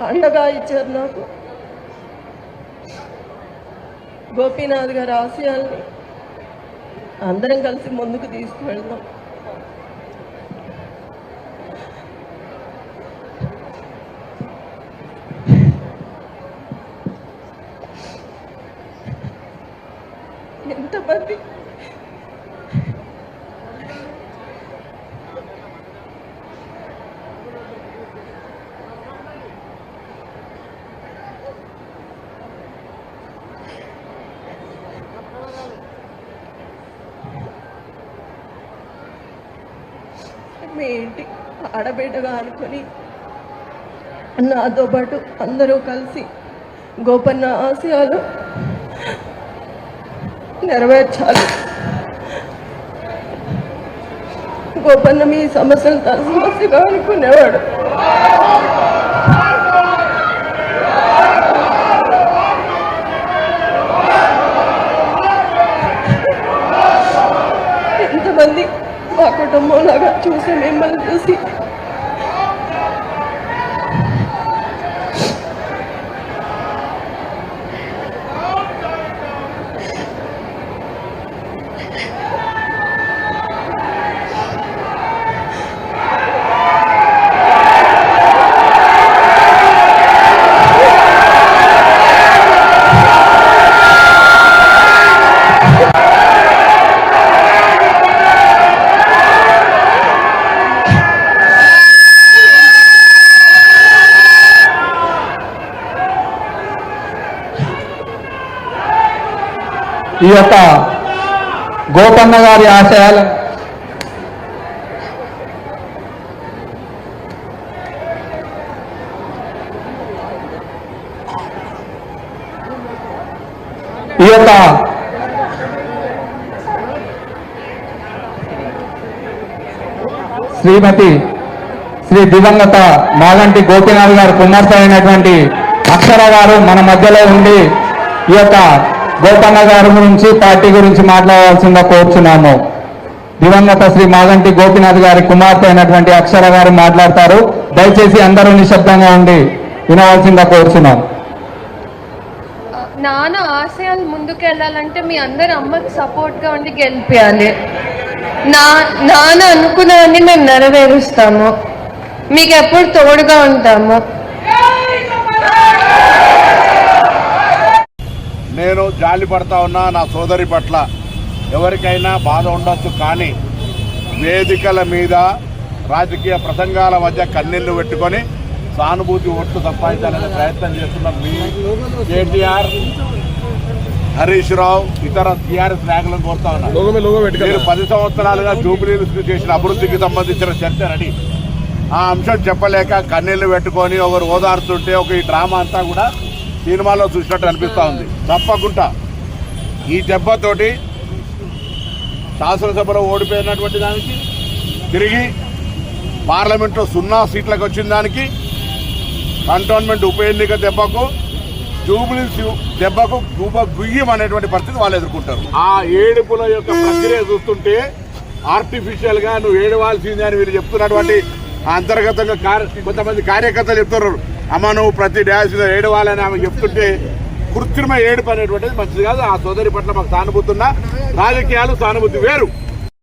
అండగా ఇచ్చారు నాకు. గోపీనాథ్ గారి ఆశయాల్ని అందరం కలిసి ముందుకు తీసుకువెళ్దాం. ఎంతమంది మీ ఇంటి ఆడబిడ్డగా అనుకొని నాతో పాటు అందరూ కలిసి గోపన్న ఆశయాలు నెరవేర్చాలి. గోపన్న మీ సమస్యలు తన సమస్యగా అనుకునేవాడు. ఎంతమంది మా కుటుంబం లాగా చూసి మిమ్మల్ని చూసి ఈ యొక్క గోపన్న గారి ఆశయాలు శ్రీమతి శ్రీ దివంగత మాగంటి గోపీనాథ్ గారు కుమార్తె అయినటువంటి అక్షర గారు మన మధ్యలో ఉండి ఈ యొక్క గోపన్న గారి గురించి పార్టీ గురించి మాట్లాడాల్సిందిగా కోరుచున్నాము. దివంగత శ్రీ మాగంటి గోపీనాథ్ గారి కుమార్తె అయినటువంటి అక్షర గారు మాట్లాడతారు. దయచేసి అందరూ నిశ్శబ్దంగా ఉండి వినవలసిందిగా కోరుచున్నాం. నాన్న ఆశయాలు ముందుకు వెళ్ళాలంటే మీ అందరు అమ్మకి సపోర్ట్గా ఉండి గెలిపించాలి. నాన్న అనుకున్నవన్నీ మేము నెరవేరుస్తాము. మీకు ఎప్పుడు తోడుగా ఉంటాము. నేను జాలి పడతా ఉన్నా నా సోదరి పట్ల. ఎవరికైనా బాధ ఉండొచ్చు, కానీ వేదికల మీద రాజకీయ ప్రసంగాల మధ్య కన్నీళ్లు పెట్టుకొని సానుభూతి ఓట్లు సంపాదించాలనే ప్రయత్నం చేస్తున్న మీ కేటీఆర్, హరీష్ రావు, ఇతర టీఆర్ఎస్ నాయకులను కోరుతా ఉన్నారు. మీరు 10 సంవత్సరాలుగా జూబ్లీహిల్స్ చేసిన అభివృద్ధికి సంబంధించిన చర్చ రెడీ. ఆ అంశం చెప్పలేక కన్నీళ్లు పెట్టుకొని ఒకరు ఓదార్తుంటే ఒక ఈ డ్రామా అంతా కూడా సినిమాలో చూసినట్టు అనిపిస్తూ ఉంది. తప్పకుండా ఈ దెబ్బతోటి శాసనసభలో ఓడిపోయినటువంటి దానికి, తిరిగి పార్లమెంట్లో 0 సీట్లకు వచ్చిన దానికి, కంటోన్మెంట్ ఉప ఎన్నిక దెబ్బకు, జూబ్లీహిల్స్ దెబ్బకు గుయ్యం అనేటువంటి పరిస్థితి వాళ్ళు ఎదుర్కొంటారు. ఆ ఏడుపుల యొక్క ప్రక్రియ చూస్తుంటే ఆర్టిఫిషియల్ గా నువ్వు ఏడవాల్సిందే అని వీళ్ళు చెప్తున్నటువంటి అంతర్గతంగా కొంతమంది కార్యకర్తలు చెప్తున్నారు. అమ్మ నువ్వు ప్రతి డ్యాన్స్ ఏడవాలని ఆమె చెప్తుంటే కృత్రిమ ఏడుపు అనేటువంటిది మంచిది కాదు. ఆ సోదరి పట్ల మాకు సానుభూతి ఉన్నా, రాజకీయాలు సానుభూతి వేరు.